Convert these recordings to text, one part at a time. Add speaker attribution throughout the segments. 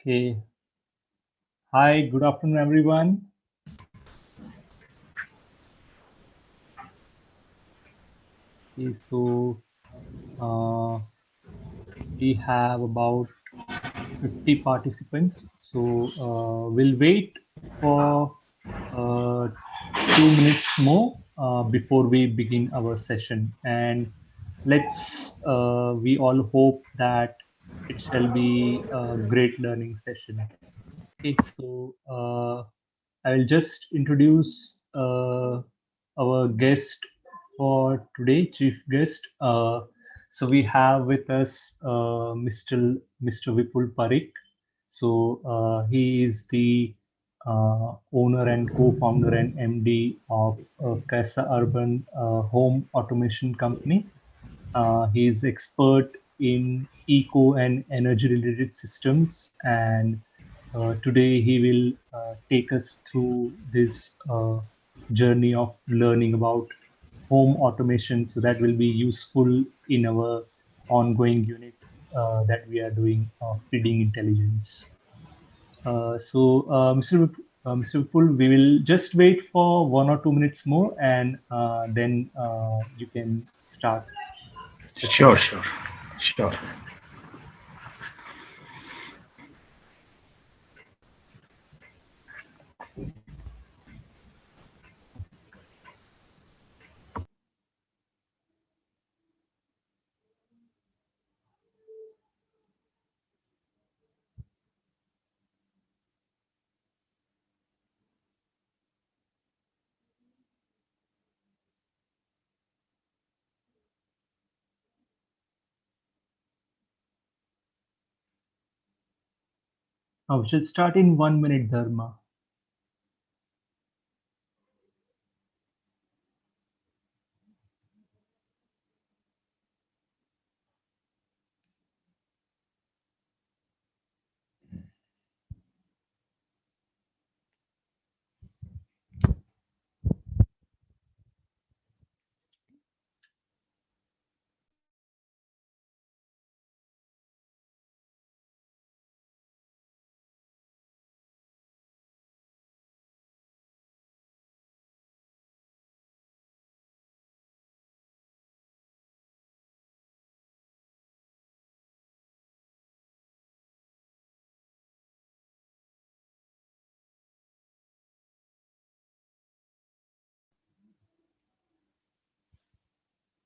Speaker 1: Okay. Hi, good afternoon, everyone. Okay, uh, we have about 50 participants. We'll wait for 2 minutes more before we begin our session. And we all hope that it shall be a great learning session. Okay, I will just introduce our guest for today, chief guest. We have with us Mr. Vipul Parikh. He is the owner and co-founder and MD of Casa Urban Home Automation Company. He is expert in eco and energy related systems, and today he will take us through this journey of learning about home automation, so that will be useful in our ongoing unit that we are doing of feeding intelligence. Mr. Vipul, we will just wait for 1 or 2 minutes more, and then you can start the
Speaker 2: Sure,
Speaker 1: session.
Speaker 2: sure, sure.
Speaker 1: We should start in 1 minute, Dharma.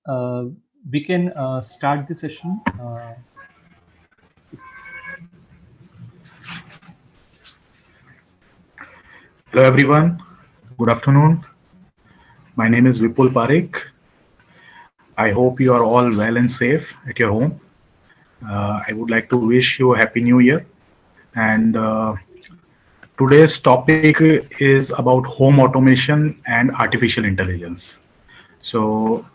Speaker 1: Uh, we can start the session.
Speaker 2: Hello, everyone. Good afternoon. My name is Vipul Parikh. I hope you are all well and safe at your home. I would like to wish you a happy new year. And today's topic is about home automation and artificial intelligence. So,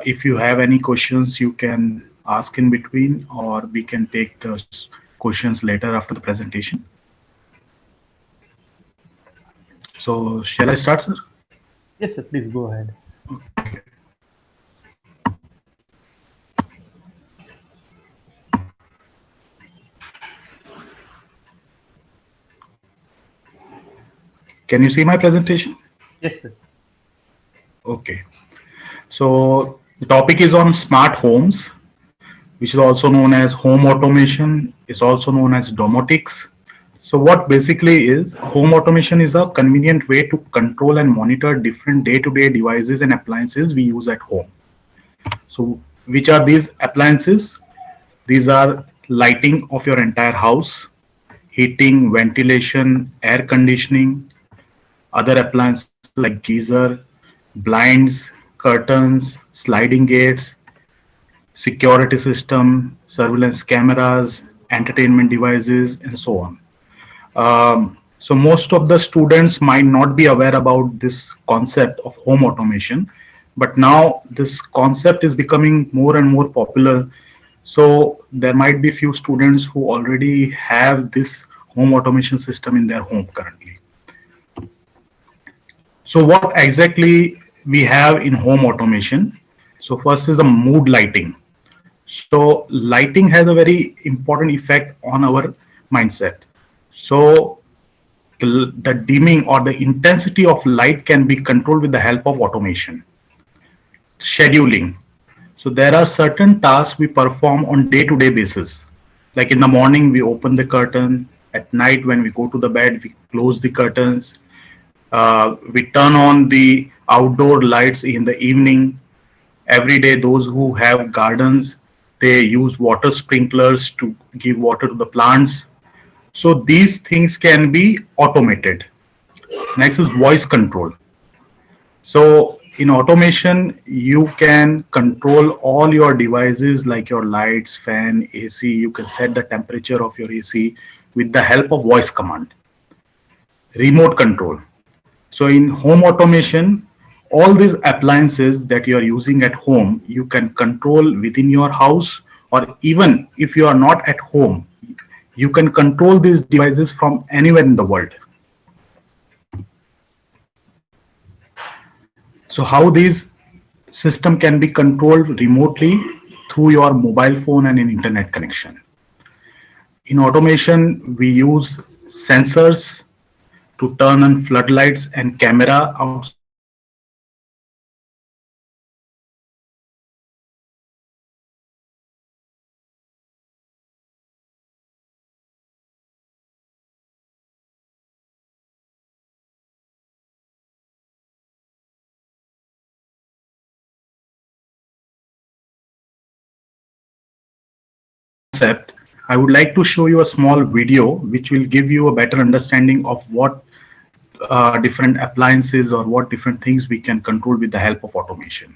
Speaker 2: if you have any questions, you can ask in between, or we can take the questions later after the presentation. So, shall I start, sir?
Speaker 1: Yes, sir, please go ahead.
Speaker 2: Can you see my presentation?
Speaker 1: Yes, sir.
Speaker 2: Okay. So the topic is on smart homes, which is also known as home automation, is also known as domotics. So what basically is home automation is a convenient way to control and monitor different day-to-day devices and appliances we use at home. So which are these appliances? These are lighting of your entire house, heating, ventilation, air conditioning, other appliances like geyser, blinds, curtains, sliding gates, security system, surveillance cameras, entertainment devices, and so on. So most of the students might not be aware about this concept of home automation, but now this concept is becoming more and more popular. So there might be few students who already have this home automation system in their home currently. So what exactly we have in home automation? So first is the mood lighting. So lighting has a very important effect on our mindset. So the dimming or the intensity of light can be controlled with the help of automation. Scheduling. So there are certain tasks we perform on day-to-day basis. Like in the morning, we open the curtain. At night, when we go to the bed, we close the curtains. We turn on the outdoor lights in the evening. Every day, those who have gardens, they use water sprinklers to give water to the plants. So these things can be automated. Next is voice control. So in automation, you can control all your devices like your lights, fan, AC. You can set the temperature of your AC with the help of voice command. Remote control. So in home automation, all these appliances that you are using at home, you can control within your house, or even if you are not at home, you can control these devices from anywhere in the world. So how these system can be controlled remotely through your mobile phone and an internet connection. In automation, we use sensors to turn on floodlights and camera outside the house. So concept, I would like to show you a small video which will give you a better understanding of what different appliances or what different things we can control with the help of automation.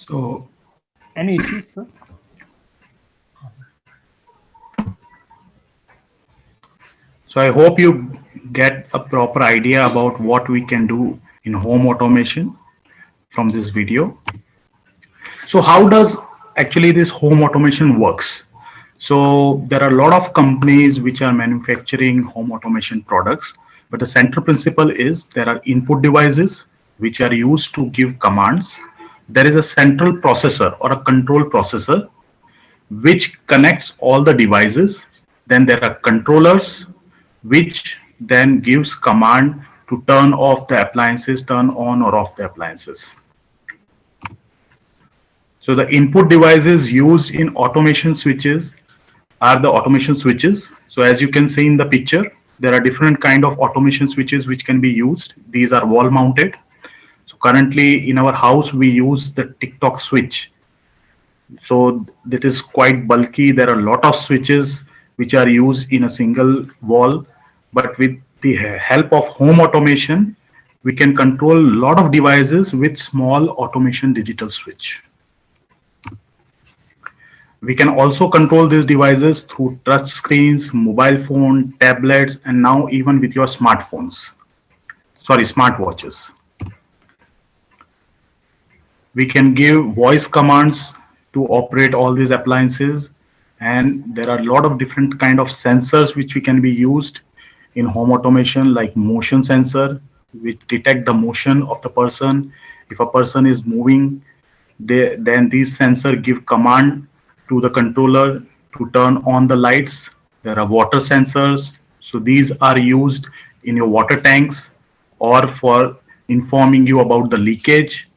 Speaker 2: So,
Speaker 1: Any issues, sir?
Speaker 2: so I hope you get a proper idea about what we can do in home automation from this video. So how does actually this home automation works? So there are a lot of companies which are manufacturing home automation products, but the central principle is there are input devices which are used to give commands. There is a central processor or a control processor which connects all the devices. Then there are controllers, which then gives command to turn off the appliances, turn on or off the appliances. So the input devices used in automation switches are the automation switches. So as you can see in the picture, there are different kind of automation switches which can be used. These are wall mounted. So currently in our house we use the TikTok switch. So that is quite bulky. There are a lot of switches which are used in a single wall, but with the help of home automation, we can control a lot of devices with small automation digital switch. We can also control these devices through touch screens, mobile phone, tablets, and now even with your smartphones. Sorry, smartwatches. We can give voice commands to operate all these appliances, and there are a lot of different kind of sensors which we can be used in home automation, like motion sensor, which detect the motion of the person. If a person is moving, then these sensor give command to the controller to turn on the lights. There are water sensors, so these are used in your water tanks or for informing you about the leakage.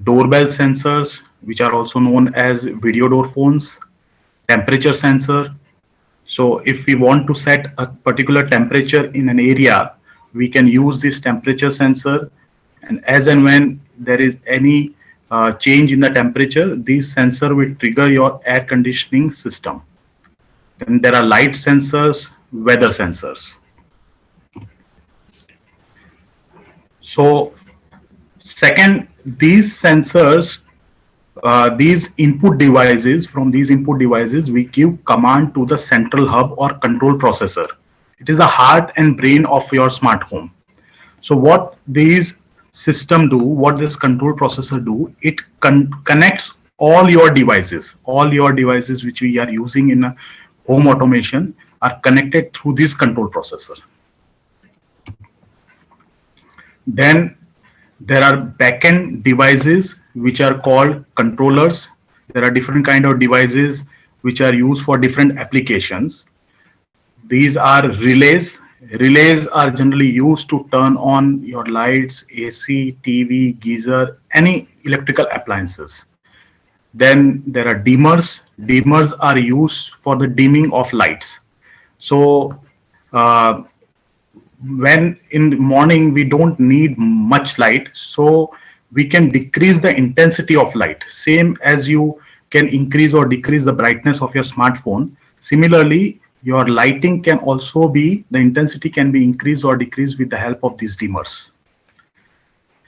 Speaker 2: Doorbell sensors, which are also known as video door phones. Temperature sensor. So if we want to set a particular temperature in an area, we can use this temperature sensor, and as and when there is any change in the temperature, this sensor will trigger your air conditioning system. Then there are light sensors, weather sensors. So second, these sensors, these input devices, from these input devices, we give command to the central hub or control processor. It is the heart and brain of your smart home. So what these system do, what this control processor do, it connects all your devices which we are using in a home automation are connected through this control processor. Then there are backend devices which are called controllers. There are different kind of devices which are used for different applications. These are relays. Relays are generally used to turn on your lights, AC, TV, geyser, any electrical appliances. Then there are dimmers. Dimmers are used for the dimming of lights. So uh, when in the morning we don't need much light, so we can decrease the intensity of light, same as you can increase or decrease the brightness of your smartphone. Similarly, your lighting can also be, the intensity can be increased or decreased with the help of these dimmers.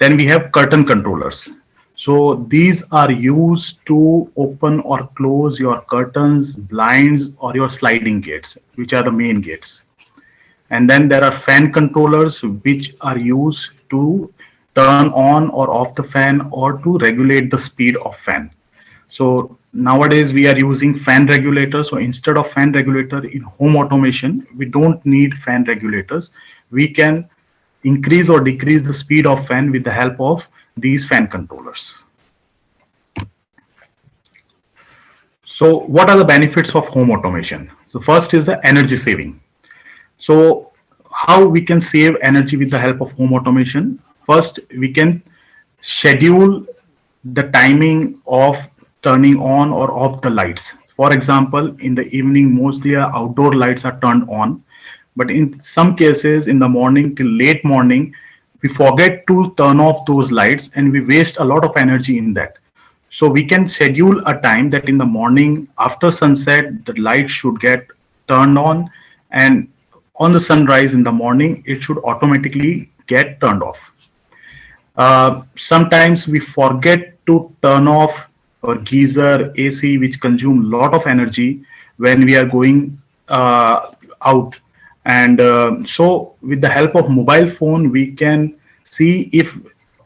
Speaker 2: Then we have curtain controllers. So these are used to open or close your curtains, blinds, or your sliding gates, which are the main gates. And then there are fan controllers which are used to turn on or off the fan or to regulate the speed of fan. So nowadays we are using fan regulators. So instead of fan regulator in home automation, we don't need fan regulators. We can increase or decrease the speed of fan with the help of these fan controllers. So what are the benefits of home automation? So first is the energy saving. So how we can save energy with the help of home automation? First, we can schedule the timing of turning on or off the lights. For example, in the evening, mostly outdoor lights are turned on, but in some cases in the morning till late morning, we forget to turn off those lights and we waste a lot of energy in that. So we can schedule a time that in the morning after sunset, the light should get turned on, and on the sunrise in the morning, it should automatically get turned off. Sometimes we forget to turn off our geyser, AC, which consume a lot of energy when we are going out. And so with the help of mobile phone, we can see if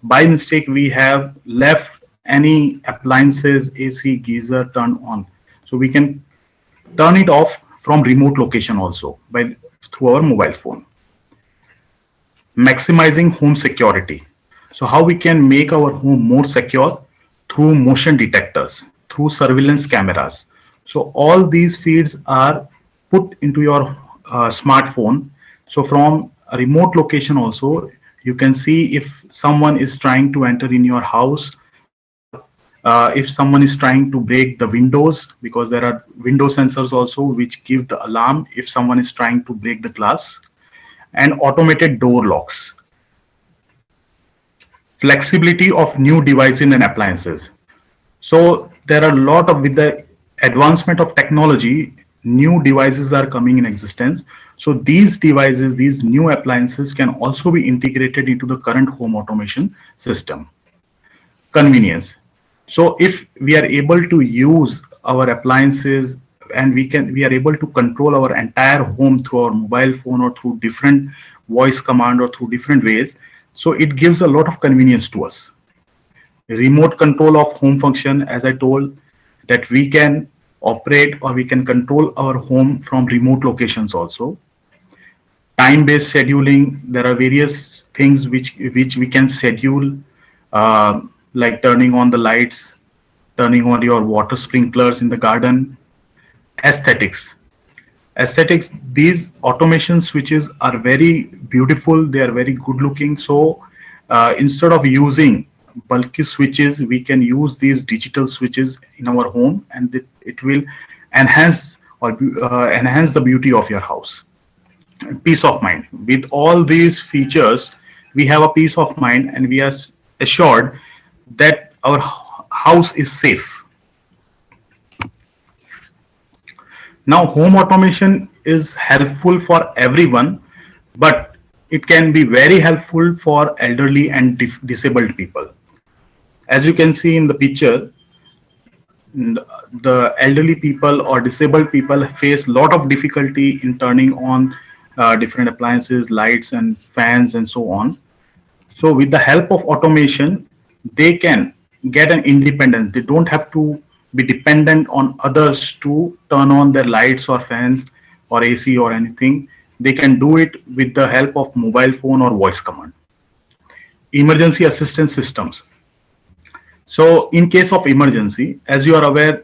Speaker 2: by mistake we have left any appliances, AC, geyser turned on. So we can turn it off from remote location also by through our mobile phone. Maximizing home security. So how we can make our home more secure? Through motion detectors, through surveillance cameras. So all these feeds are put into your smartphone. So from a remote location also, you can see if someone is trying to enter in your house, or if someone is trying to break the windows, because there are window sensors also which give the alarm if someone is trying to break the glass, and automated door locks, flexibility of new devices and appliances. So there are a lot of, with the advancement of technology, new devices are coming in existence. So these devices, these new appliances can also be integrated into the current home automation system. Convenience. So if we are able to use our appliances, and we are able to control our entire home through our mobile phone or through different voice command or through different ways, so it gives a lot of convenience to us. Remote control of home function, as I told, that we can operate or we can control our home from remote locations also. Time based scheduling, there are various things which we can schedule, uh, like turning on the lights, turning on your water sprinklers in the garden. Aesthetics aesthetics these automation switches are very beautiful, they are very good looking. So instead of using bulky switches, we can use these digital switches in our home, and it will enhance or enhance the beauty of your house. Peace of mind, with all these features we have a peace of mind, and we are assured that our house is safe. Now, home automation is helpful for everyone, but it can be very helpful for elderly and disabled people. As you can see in the picture, the elderly people or disabled people face a lot of difficulty in turning on different appliances, lights, and fans, and so on. So, with the help of automation, they can get an independence. They don't have to be dependent on others to turn on their lights or fans or AC or anything. They can do it with the help of mobile phone or voice command. Emergency assistance systems. So, in case of emergency, as you are aware,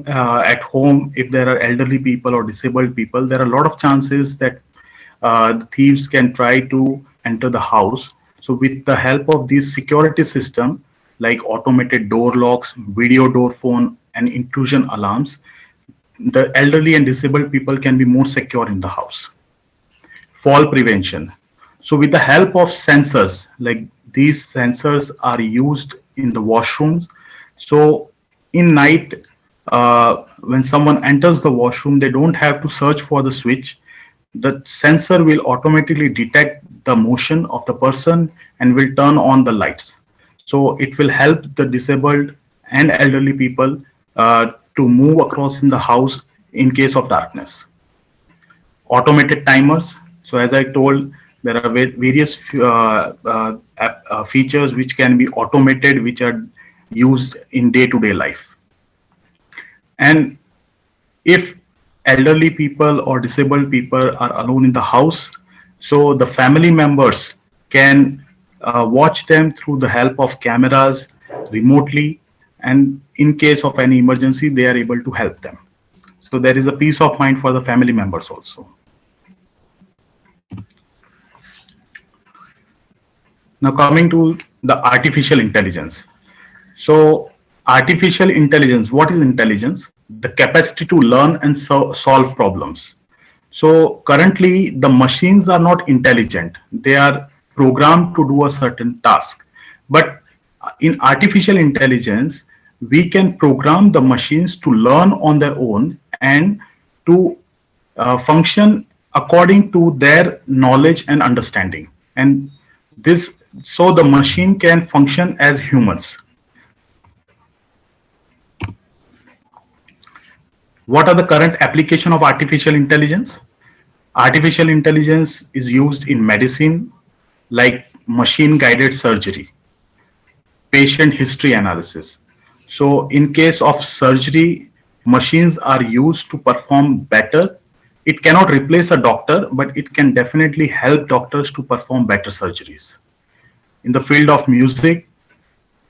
Speaker 2: at home, if there are elderly people or disabled people, there are a lot of chances that the thieves can try to enter the house. So, with the help of this security system, like automated door locks, video door phone, and intrusion alarms, the elderly and disabled people can be more secure in the house. Fall prevention. So, with the help of sensors, like these sensors are used in the washrooms. So, in night, when someone enters the washroom, they don't have to search for the switch. The sensor will automatically detect the motion of the person and will turn on the lights. So, it will help the disabled and elderly people to move across in the house in case of darkness. Automated timers. So as I told, there are various features which can be automated, which are used in day-to-day life. And if elderly people or disabled people are alone in the house, so the family members can watch them through the help of cameras remotely, and in case of any emergency, they are able to help them. So there is a peace of mind for the family members also. Now coming to the artificial intelligence. So artificial intelligence, what is intelligence? The capacity to learn and solve problems. So currently the machines are not intelligent. They are programmed to do a certain task. But in artificial intelligence, we can program the machines to learn on their own and to function according to their knowledge and understanding. And this, so the machine can function as humans. What are the current application of artificial intelligence? Artificial intelligence is used in medicine, like machine guided surgery, patient history analysis. So in case of surgery, machines are used to perform better. It cannot replace a doctor, but it can definitely help doctors to perform better surgeries. In the field of music,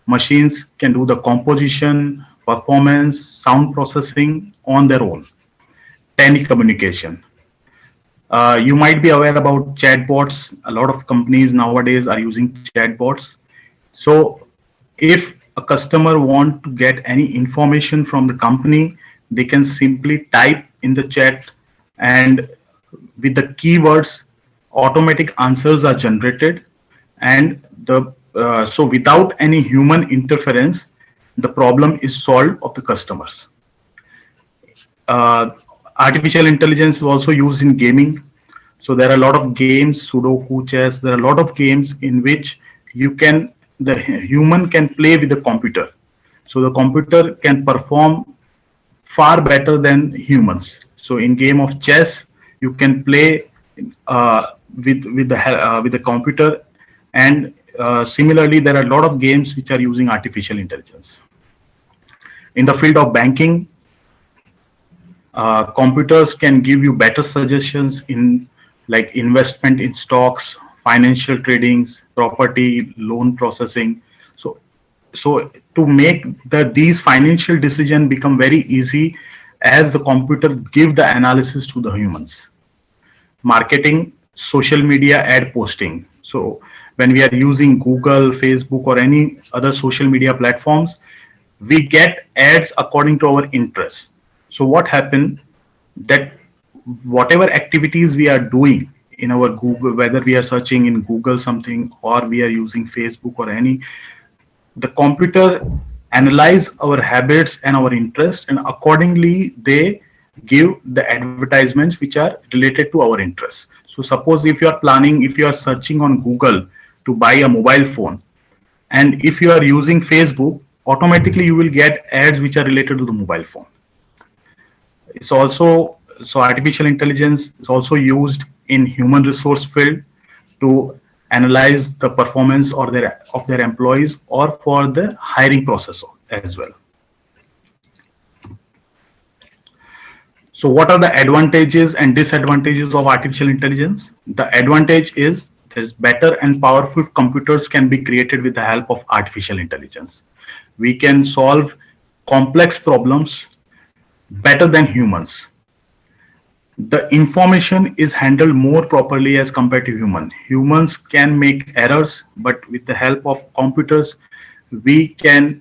Speaker 2: machines can do the composition, performance, sound processing on their own. Telecommunication. You might be aware about chatbots. A lot of companies nowadays are using chatbots. So if a customer want to get any information from the company, they can simply type in the chat, and with the keywords, automatic answers are generated, and the so without any human interference, the problem is solved of the customers. uh, Artificial intelligence is also used in gaming. So there are a lot of games, Sudoku, chess. There are a lot of games in which the human can play with the computer. So the computer can perform far better than humans. So in game of chess, you can play with the computer, and similarly, there are a lot of games which are using artificial intelligence. In the field of banking, computers can give you better suggestions in like investment in stocks, financial tradings, property, loan processing. So, so to make these financial decisions become very easy, as the computer give the analysis to the humans. Marketing, social media ad posting. So when we are using Google, Facebook, or any other social media platforms, we get ads according to our interests. So what happened, that whatever activities we are doing in our Google, whether we are searching in Google something or we are using Facebook or any, the computer analyze our habits and our interest, and accordingly they give the advertisements which are related to our interests. So suppose if you are planning, if you are searching on Google to buy a mobile phone, and if you are using Facebook, automatically you will get ads which are related to the mobile phone. It's also, so artificial intelligence is also used in human resource field to analyze the performance or their employees, or for the hiring process as well. So what are the advantages and disadvantages of artificial intelligence? The advantage is there's better and powerful computers can be created with the help of artificial intelligence. We can solve complex problems better than humans. The information is handled more properly as compared to human. Humans can make errors, but with the help of computers, we can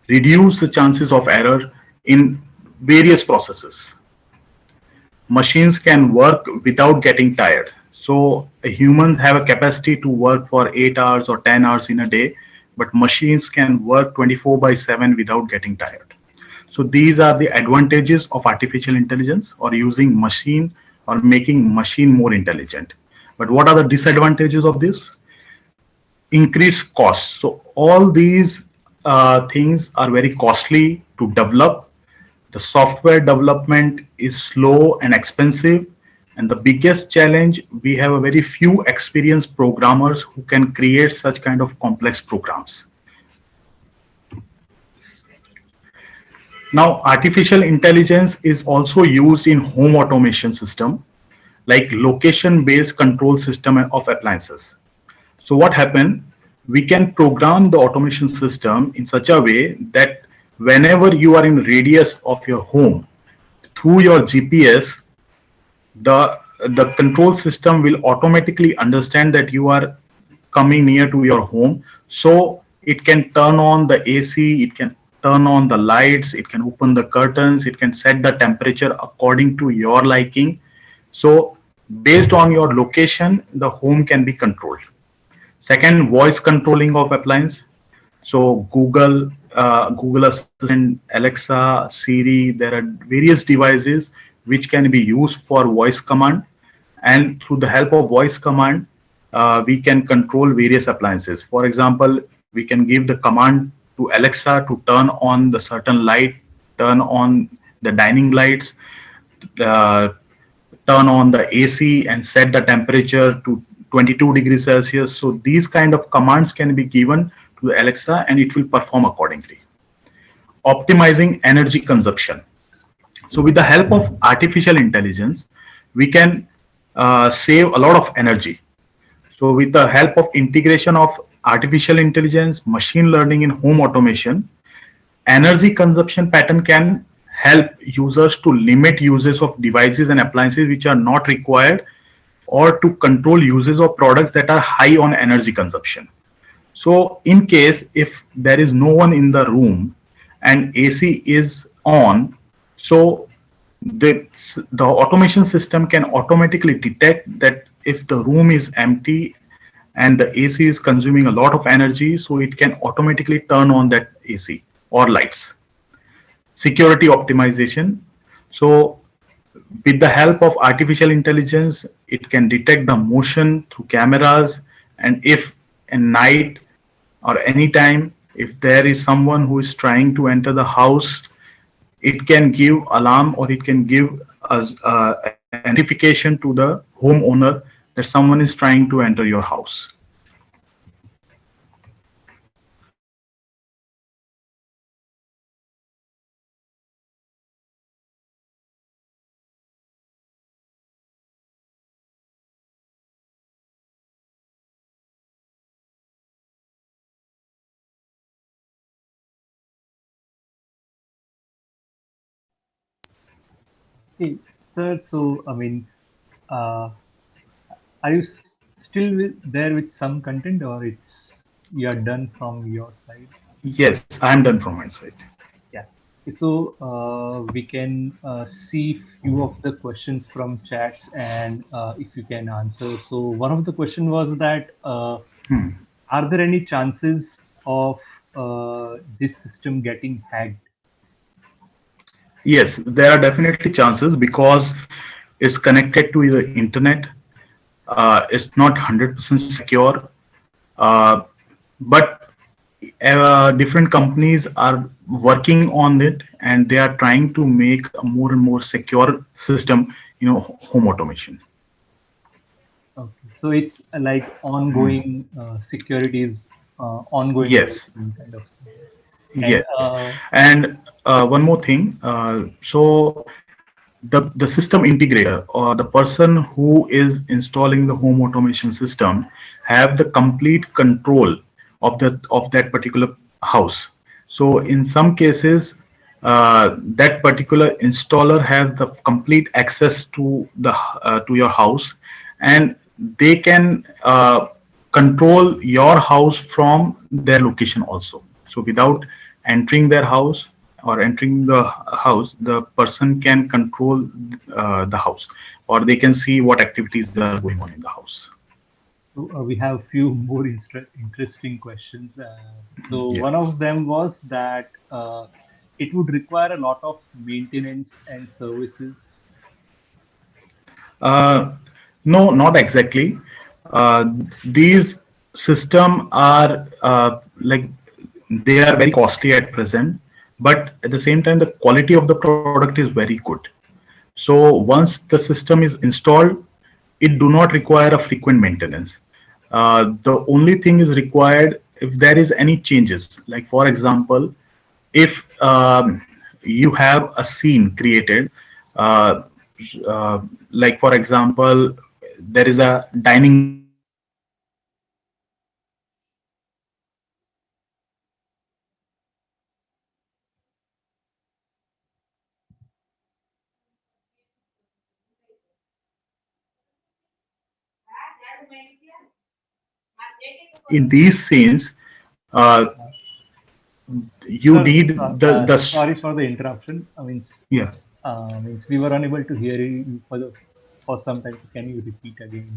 Speaker 2: reduce the chances of error in various processes. Machines can work without getting tired. So a human have a capacity to work for 8 hours or 10 hours in a day, but machines can work 24 by 7 without getting tired. So these are the advantages of artificial intelligence, or using machine, or making machine more intelligent. But what are the disadvantages of this? Increased costs. So all these things are very costly to develop. The software development is slow and expensive. And the biggest challenge, we have a very few experienced programmers who can create such kind of complex programs. Now, artificial intelligence is also used in home automation system, like location-based control system of appliances. So what happened? We can program the automation system in such a way that whenever you are in radius of your home, through your GPS, the control system will automatically understand that you are coming near to your home. So it can turn on the AC, it can turn on the lights, it can open the curtains, it can set the temperature according to your liking. So based on your location, the home can be controlled. Second, voice controlling of appliance. So Google Assistant, Alexa, Siri, there are various devices which can be used for voice command, and through the help of voice command, we can control various appliances. For example, we can give the command to Alexa to turn on the certain light, turn on the dining lights, uh, turn on the AC, and set the temperature to 22 degrees Celsius. So these kind of commands can be given to the Alexa and it will perform accordingly. Optimizing energy consumption. So with the help of artificial intelligence, we can save a lot of energy. So with the help of integration of artificial intelligence, machine learning in home automation, energy consumption pattern can help users to limit uses of devices and appliances which are not required, or to control uses of products that are high on energy consumption. So in case if there is no one in the room and AC is on, so the automation system can automatically detect that if the room is empty and the AC is consuming a lot of energy, so it can automatically turn on that AC or lights. Security optimization. So with the help of artificial intelligence, it can detect the motion through cameras, and if at night or anytime if there is someone who is trying to enter the house, it can give alarm or it can give us a notification to the homeowner that someone is trying to enter your house.
Speaker 1: Hey, sir. So, uh, are you there with some content, or you are done from your side?
Speaker 2: Yes, I am done from my side.
Speaker 1: Yeah. So we can see few of the questions from chats, and if you can answer. So one of the question was that are there any chances of this system getting hacked?
Speaker 2: Yes, there are definitely chances because it's connected to the internet. It's not 100% secure, uh, but different companies are working on it and they are trying to make a more and more secure system, home automation.
Speaker 1: Okay, so it's like ongoing security is ongoing
Speaker 2: Yes,
Speaker 1: development kind of thing. And
Speaker 2: yes. And one more thing. So the system integrator or the person who is installing the home automation system have the complete control of that particular house. So in some cases, that particular installer have the complete access to your house, and they can control your house from their location also. So without entering their house or entering the house, the person can control the house, or they can see what activities are going on in the house.
Speaker 1: so we have few more interesting questions. So
Speaker 2: Yeah.
Speaker 1: one of them was that it would require a lot of maintenance and services.
Speaker 2: Uh, no, not exactly. These system are like they are very costly at present, but at the same time, the quality of the product is very good. So once the system is installed, it do not require a frequent maintenance. The only thing is required if there is any changes. Like for example, if you have a scene created, uh, uh, like for example, there is a dining room and there is a kitchen, and there is a in these scenes,
Speaker 1: Uh,
Speaker 2: you
Speaker 1: Sir,
Speaker 2: need the
Speaker 1: sorry for the interruption.
Speaker 2: yeah.
Speaker 1: We were unable to hear you for some time. So can you repeat again?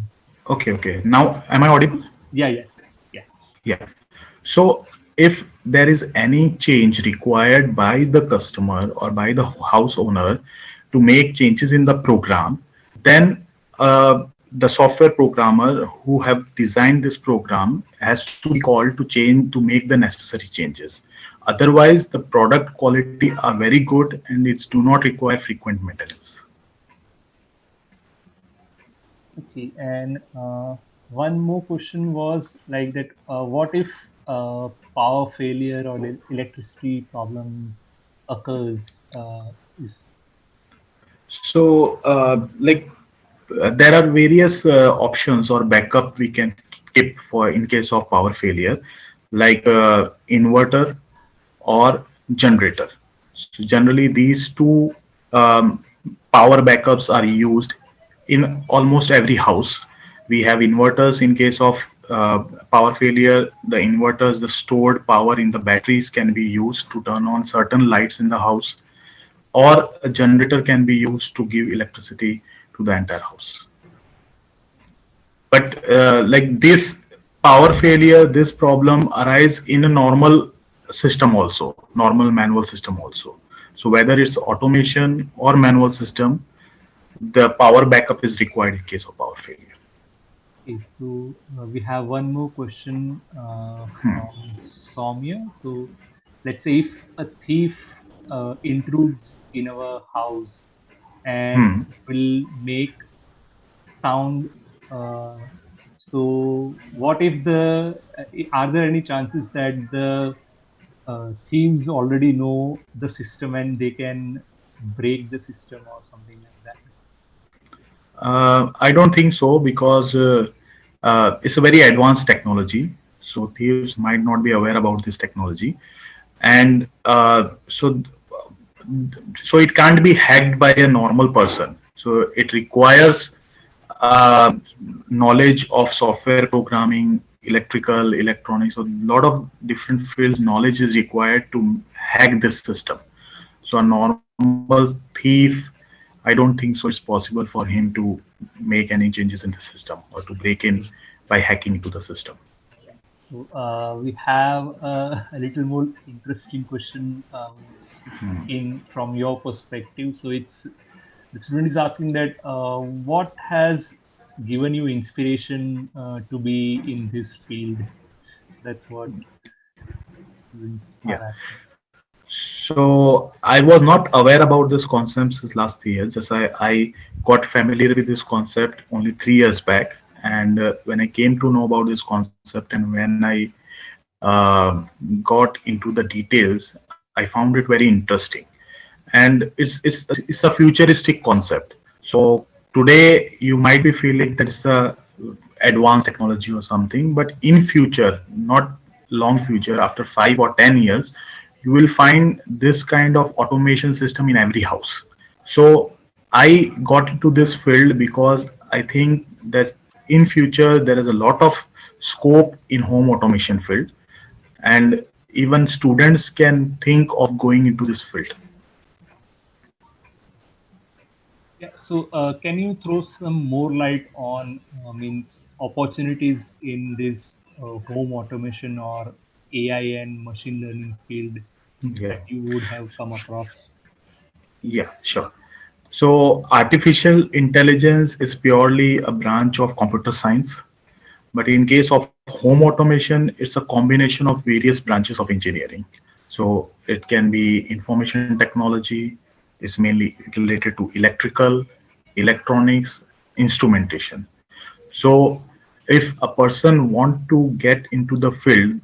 Speaker 2: Okay, okay. Now, am I audible?
Speaker 1: Yeah, yes, yeah.
Speaker 2: Yeah. So if there is any change required by the customer or by the house owner to make changes in the program, then the software programmer who have designed this program has to be called to change to make the necessary changes. Otherwise, the product quality are very good and it's do not require frequent maintenance.
Speaker 1: Okay, and one more question was like that, what if power failure or electricity problem occurs? Is
Speaker 2: There are various options or backup we can keep for in case of power failure, like inverter or generator. So generally, these two um, power backups are used in almost every house. We have inverters in case of power failure. The inverters, the stored power in the batteries, can be used to turn on certain lights in the house, or a generator can be used to give electricity to the entire house. But like this power failure, this problem arise in a normal system also, normal manual system also. So whether it's automation or manual system, the power backup is required in case of power failure.
Speaker 1: okay, so we have one more question from Soumya. So let's say if a thief intrudes in our house and
Speaker 2: Hmm.
Speaker 1: will make sound. Uh, so, what if are there any chances that the thieves already know the system and they can break the system or something like that?
Speaker 2: I don't think so, because it's a very advanced technology. So thieves might not be aware about this technology, and so it can't be hacked by a normal person. So it requires uh, knowledge of software programming, electrical, electronics. So a lot of different fields knowledge is required to hack this system. So a normal thief, I don't think so it's possible for him to make any changes in the system or to break in by hacking into the system.
Speaker 1: So, we have a little more interesting question in from your perspective. So, it's the student is asking that what has given you inspiration to be in this field? So that's what students
Speaker 2: Yeah.
Speaker 1: are asking.
Speaker 2: So I was not aware about this concept since last 3 years. Just I got familiar with this concept only 3 years back, and when I came to know about this concept and when I got into the details, I found it very interesting. And it's a futuristic concept. So today you might be feeling that it's a advanced technology or something, but in future, not long future, after 5 or 10 years, you will find this kind of automation system in every house. So I got into this field because I think that in future there is a lot of scope in home automation field, and even students can think of going into this field.
Speaker 1: Yeah. So can you throw some more light on means opportunities in this home automation or AI and machine learning field
Speaker 2: Yeah.
Speaker 1: that you would have come across?
Speaker 2: Yeah, sure. So, artificial intelligence is purely a branch of computer science, but in case of home automation, it's a combination of various branches of engineering. So, it can be information technology, is mainly related to electrical, electronics, instrumentation. So, if a person want to get into the field,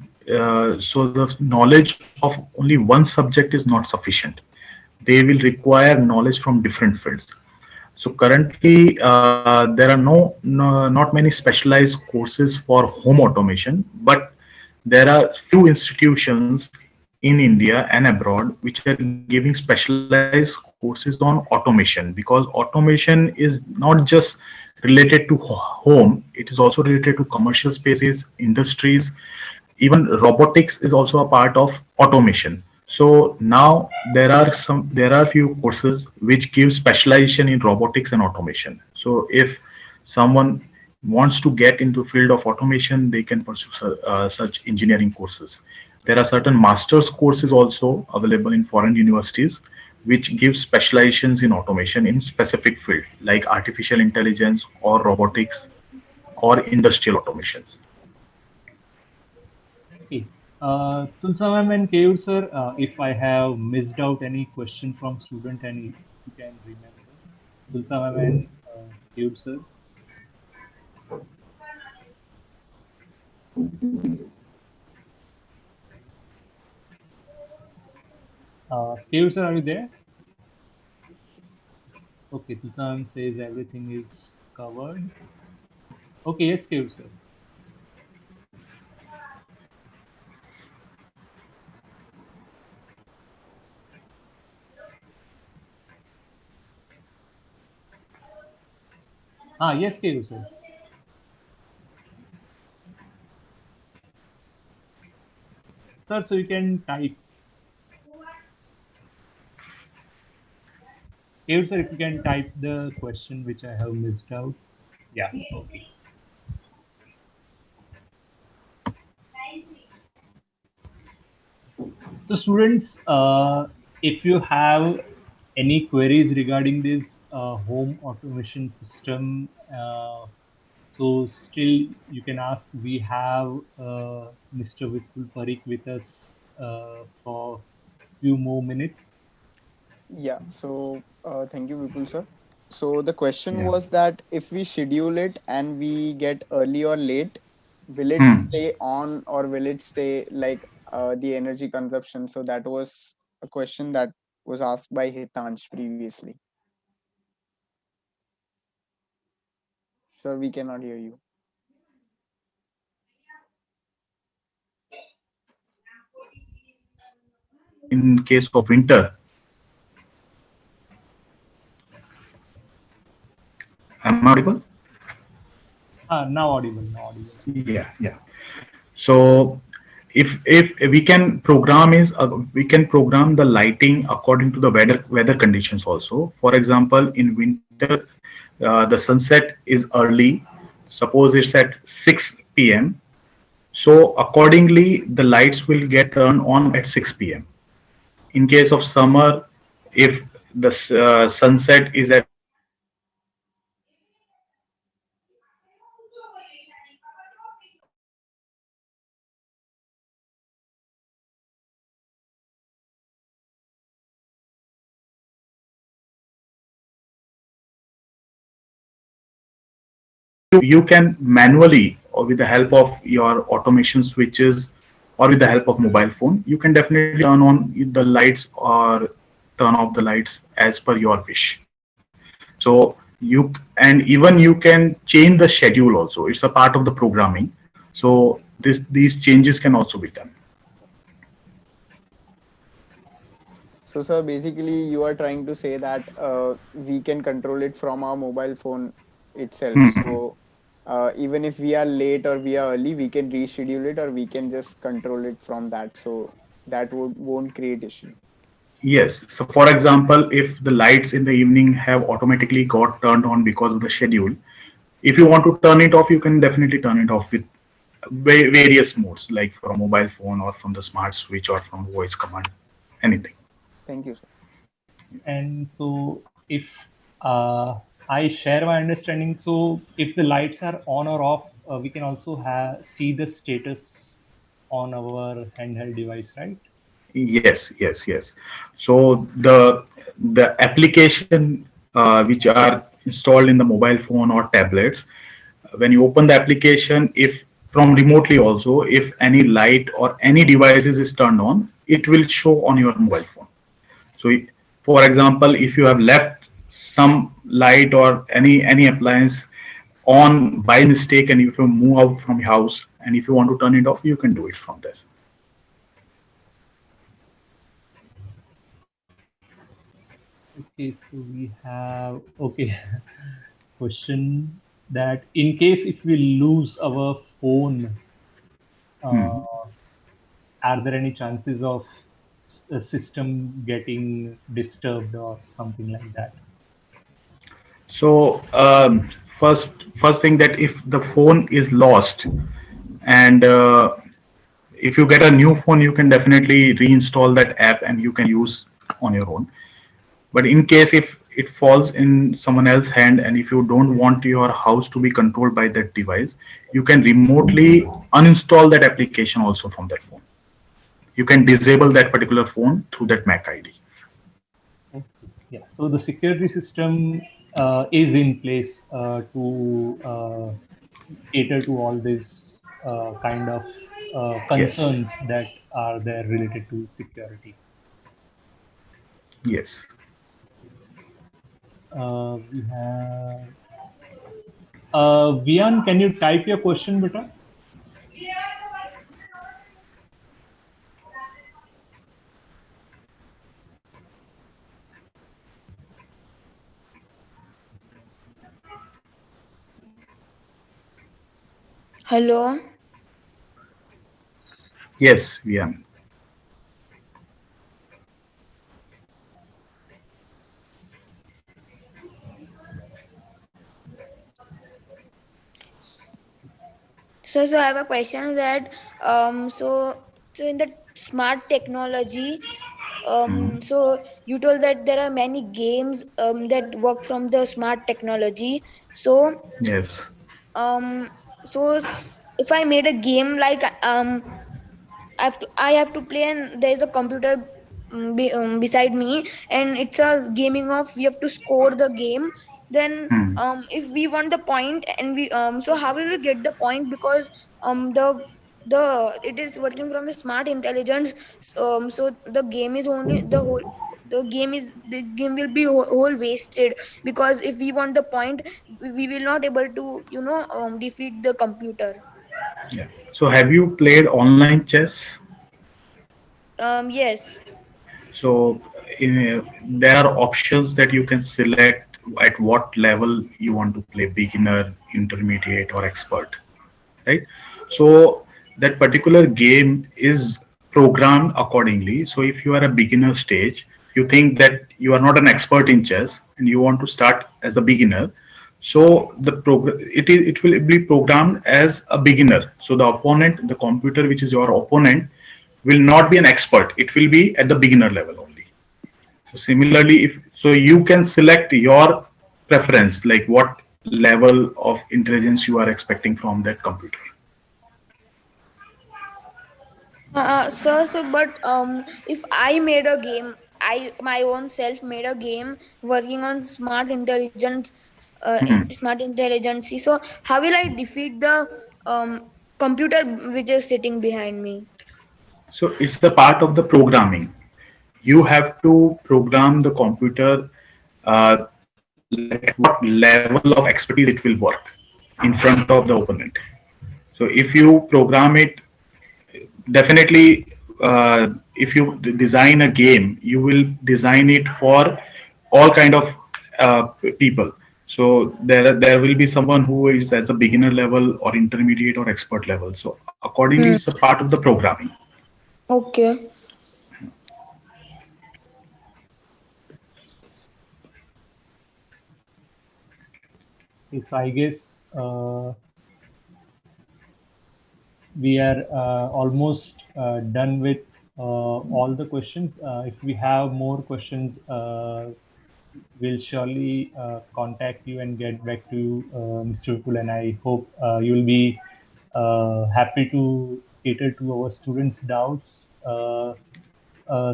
Speaker 2: so the knowledge of only one subject is not sufficient. They will require knowledge from different fields. So currently, there are not many specialized courses for home automation, but there are few institutions in India and abroad which are giving specialized courses on automation, because automation is not just related to home; it is also related to commercial spaces, industries. Even robotics is also a part of automation. So now there are few courses which give specialization in robotics and automation. So if someone wants to get into field of automation, they can pursue such engineering courses. There are certain masters courses also available in foreign universities which give specializations in automation in specific field like artificial intelligence or robotics or industrial automations.
Speaker 1: Okay. Tulsa ma'am and Keyur sir, if I have missed out any question from student and if you can remember, Tulsa ma'am and Keyur sir. Kev sir, are you there? Okay, Tusan says everything is covered. Okay, yes, Kev sir. Yes, Kev sir. Sir, so you can type. Kev sir, if you can type the question which I have missed out. Yeah, okay. So students, if you have any queries regarding this home automation system, so still you can ask. We have Mr. Vipul Parikh with us for few more minutes.
Speaker 3: Yeah, so thank you, Vipul sir. So the question
Speaker 2: Yeah.
Speaker 3: was that if we schedule it and we get early or late, will it
Speaker 2: Hmm.
Speaker 3: stay on or will it stay like the energy consumption? So that was a question that was asked by Hitansh previously. Sir, we cannot hear you.
Speaker 2: In case of winter, am I audible?
Speaker 1: Now audible, now audible.
Speaker 2: Yeah, yeah. So if we can program we can program the lighting according to the weather conditions also. For example, in winter, the sunset is early. Suppose it's at 6 p.m. So accordingly, the lights will get turned on at 6 p.m. In case of summer, if the sunset is at 7 p.m., so accordingly the lights will get turned on at 7 p.m. You can manually, or with the help of your automation switches, or with the help of mobile phone, you can definitely turn on the lights or turn off the lights as per your wish. So and even you can change the schedule also. It's a part of the programming. So these changes can also be done.
Speaker 3: So, sir, basically, you are trying to say that we can control it from our mobile phone itself.
Speaker 2: Hmm.
Speaker 3: So, even if we are late or we are early, we can reschedule it or we can just control it from that. So, that won't create issue.
Speaker 2: Yes. So, for example, if the lights in the evening have automatically got turned on because of the schedule, if you want to turn it off, you can definitely turn it off with various modes, like from mobile phone or from the smart switch or from voice command, anything.
Speaker 3: Thank you, sir.
Speaker 1: And so if uh, I share my understanding, so if the lights are on or off, we can also have see the status on our handheld device, right?
Speaker 2: Yes, yes, yes. So the application which are installed in the mobile phone or tablets, when you open the application, if from remotely also, if any light or any devices is turned on, it will show on your mobile phone. So, for example, if you have left some light or any appliance on by mistake, and if you move out from your house, and if you want to turn it off, you can do it from there.
Speaker 1: Okay, so we have okay question that in case if we lose our phone,
Speaker 2: Hmm.
Speaker 1: uh, are there any chances of a system getting disturbed or something like that?
Speaker 2: So first thing, that if the phone is lost, and if you get a new phone, you can definitely reinstall that app and you can use on your own. But in case if it falls in someone else's hand, and if you don't want your house to be controlled by that device, you can remotely uninstall that application also from that phone. You can disable that particular phone through that Mac ID.
Speaker 1: Okay. Yeah. So the security system is in place to cater to all these kind of
Speaker 2: Yes.
Speaker 1: concerns that are there related to security.
Speaker 2: Yes.
Speaker 1: We have Vian, can you type your question, beta?
Speaker 4: Hello.
Speaker 2: Yes, we are.
Speaker 4: So I have a question that so in the smart technology,
Speaker 2: Mhm.
Speaker 4: so you told that there are many games that work from the smart technology. So
Speaker 2: Yes.
Speaker 4: um if I made a game like I have to play, and there is a computer beside me, and it's a gaming of we have to score the game. Then
Speaker 2: Hmm.
Speaker 4: if we want the point, and we so how will we get the point? Because the it is working from the smart intelligence. So the game will be whole wasted, because if we want the point, we will not able to defeat the computer.
Speaker 2: Yeah. So have you played online chess?
Speaker 4: Yes.
Speaker 2: So there are options that you can select at what level you want to play, beginner, intermediate, or expert, right? So that particular game is programmed accordingly. So if you are a beginner stage, you think that you are not an expert in chess and you want to start as a beginner. So it will be programmed as a beginner. So the opponent, the computer which is your opponent, will not be an expert. It will be at the beginner level only. So similarly, if so, you can select your preference, like what level of intelligence you are expecting from that computer.
Speaker 4: But if I made a game, I my own self made a game working on
Speaker 2: Hmm.
Speaker 4: smart intelligence. So how will I defeat the computer which is sitting behind me?
Speaker 2: So it's the part of the programming. You have to program the computer like at what level of expertise it will work in front of the opponent. So if you program it, definitely, if you design a game, you will design it for all kind of people. So there will be someone who is at the beginner level or intermediate or expert level. So accordingly,
Speaker 4: Hmm.
Speaker 2: it's a part of the programming.
Speaker 4: Okay.
Speaker 1: Yes, I guess we are almost done with all the questions. If we have more questions, we'll surely contact you and get back to you, Mr. Vipul, and I hope you'll be happy to cater to our students' doubts.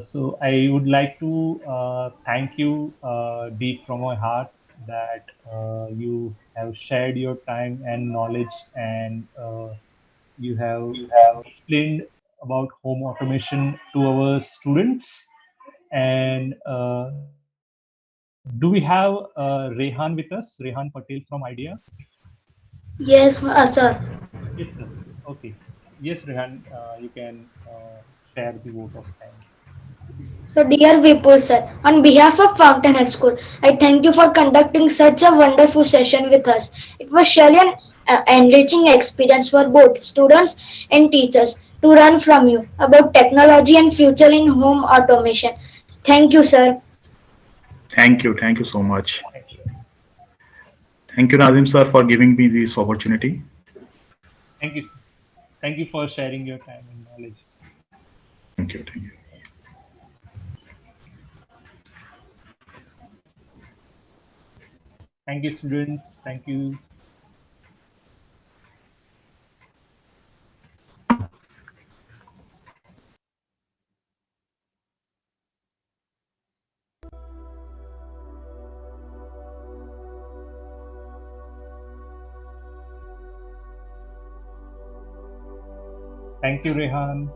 Speaker 1: So I would like to thank you deep from my heart that you have shared your time and knowledge, and you have explained about home automation to our students. And do we have Rehan with us? Rehan Patel from IDEA?
Speaker 5: Yes, sir.
Speaker 1: Yes, sir. Okay. Yes, Rehan, you can share the vote of thanks.
Speaker 5: So, dear Vipul sir, on behalf of Fountainhead School, I thank you for conducting such a wonderful session with us. It was surely an enriching experience for both students and teachers to learn from you about technology and future in home automation. Thank you, sir.
Speaker 2: Thank you so much.
Speaker 1: Thank you.
Speaker 2: Thank you, Nazim sir, for giving me this opportunity.
Speaker 1: Thank you, sir. Thank you for sharing your time and knowledge.
Speaker 2: Thank you.
Speaker 1: Thank you, students. Thank you. Thank you, Rehan.